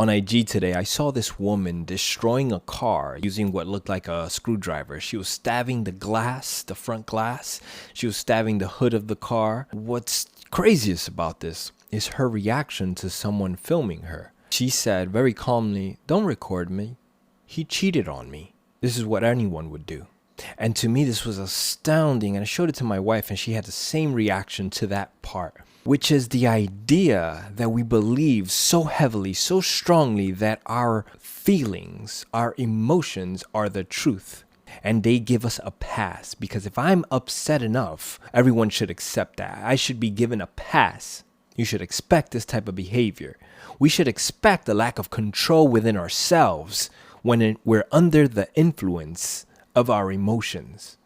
On IG today, I saw this woman destroying a car using what looked like a screwdriver. She was stabbing the glass, the front glass. She was stabbing the hood of the car. What's craziest about this is her reaction to someone filming her. She said very calmly, "Don't record me. He cheated on me." This is what anyone would do. And to me, this was astounding. And I showed it to my wife, and she had the same reaction to that part, which is the idea that we believe so heavily, so strongly that our feelings, our emotions are the truth. And they give us a pass, because if I'm upset enough, everyone should accept that. I should be given a pass. You should expect this type of behavior. We should expect a lack of control within ourselves when we're under the influence of our emotions.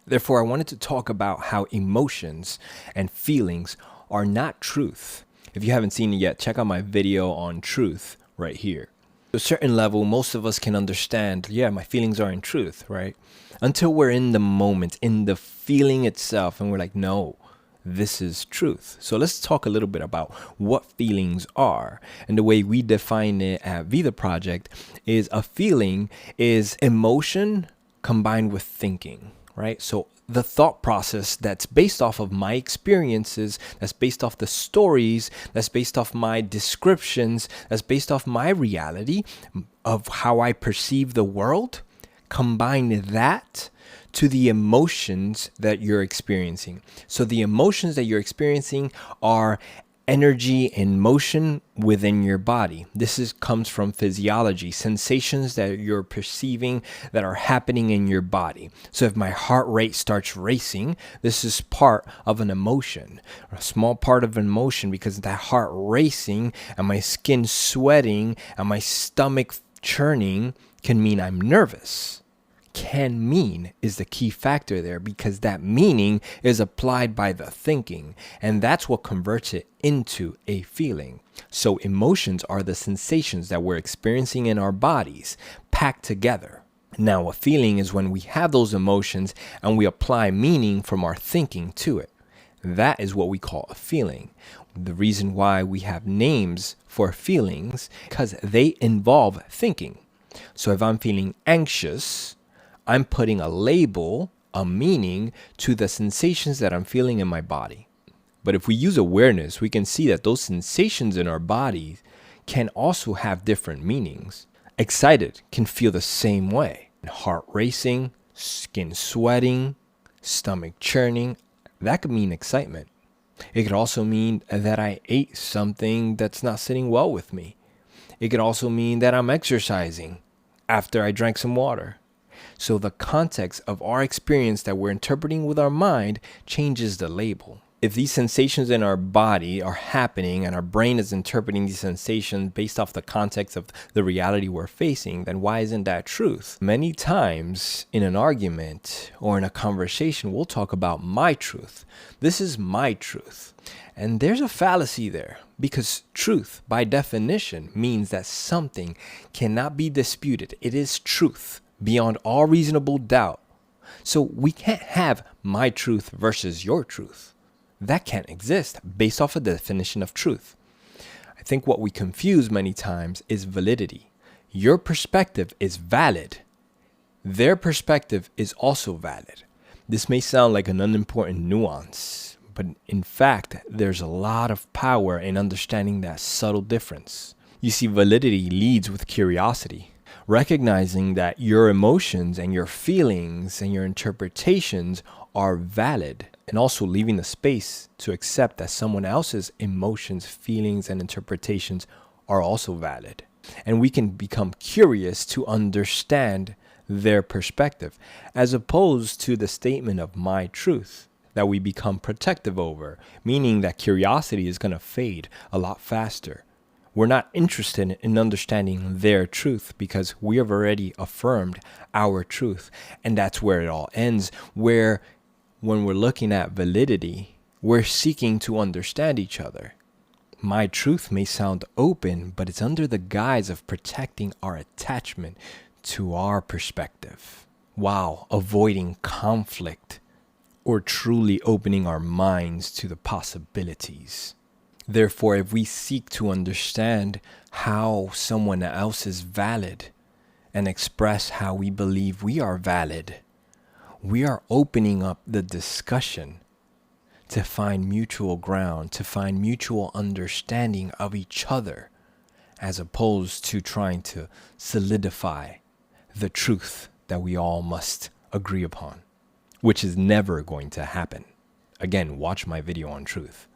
Therefore, I wanted to talk about how emotions and feelings are not truth. If you haven't seen it yet, check out my video on truth right here. To a certain level, most of us can understand, yeah, my feelings are in truth, right? Until we're in the moment, in the feeling itself, and we're like, no, this is truth. So let's talk a little bit about what feelings are. And the way we define it at Vida Project is a feeling is emotion combined with thinking, right? So the thought process that's based off of my experiences, that's based off the stories, that's based off my descriptions, that's based off my reality of how I perceive the world, combine that to the emotions that you're experiencing. So the emotions that you're experiencing are energy in motion within your body. This comes from physiology, sensations that you're perceiving that are happening in your body. So if my heart rate starts racing, this is part of an emotion, a small part of an emotion, because that heart racing and my skin sweating and my stomach churning can mean I'm nervous. Can mean is the key factor there, because that meaning is applied by the thinking, and that's what converts it into a feeling. So emotions are the sensations that we're experiencing in our bodies packed together. Now, a feeling is when we have those emotions and we apply meaning from our thinking to it. That is what we call a feeling. The reason why we have names for feelings, because they involve thinking. So if I'm feeling anxious, I'm putting a label, a meaning to the sensations that I'm feeling in my body. But if we use awareness, we can see that those sensations in our body can also have different meanings. Excited can feel the same way. Heart racing, skin sweating, stomach churning, that could mean excitement. It could also mean that I ate something that's not sitting well with me. It could also mean that I'm exercising after I drank some water. So the context of our experience that we're interpreting with our mind changes the label. If these sensations in our body are happening and our brain is interpreting these sensations based off the context of the reality we're facing, then why isn't that truth? Many times in an argument or in a conversation, we'll talk about my truth. This is my truth. And there's a fallacy there, because truth, by definition, means that something cannot be disputed. It is truth beyond all reasonable doubt. So we can't have my truth versus your truth. That can't exist based off of the definition of truth. I think what we confuse many times is validity. Your perspective is valid. Their perspective is also valid. This may sound like an unimportant nuance, but in fact, there's a lot of power in understanding that subtle difference. You see, validity leads with curiosity. Recognizing that your emotions and your feelings and your interpretations are valid, and also leaving the space to accept that someone else's emotions, feelings, and interpretations are also valid. And we can become curious to understand their perspective, as opposed to the statement of my truth that we become protective over, meaning that curiosity is going to fade a lot faster. We're not interested in understanding their truth because we have already affirmed our truth. And that's where it all ends, where when we're looking at validity, we're seeking to understand each other. My truth may sound open, but it's under the guise of protecting our attachment to our perspective, while avoiding conflict or truly opening our minds to the possibilities. Therefore, if we seek to understand how someone else is valid and express how we believe we are valid, we are opening up the discussion to find mutual ground, to find mutual understanding of each other, as opposed to trying to solidify the truth that we all must agree upon, which is never going to happen. Again, watch my video on truth.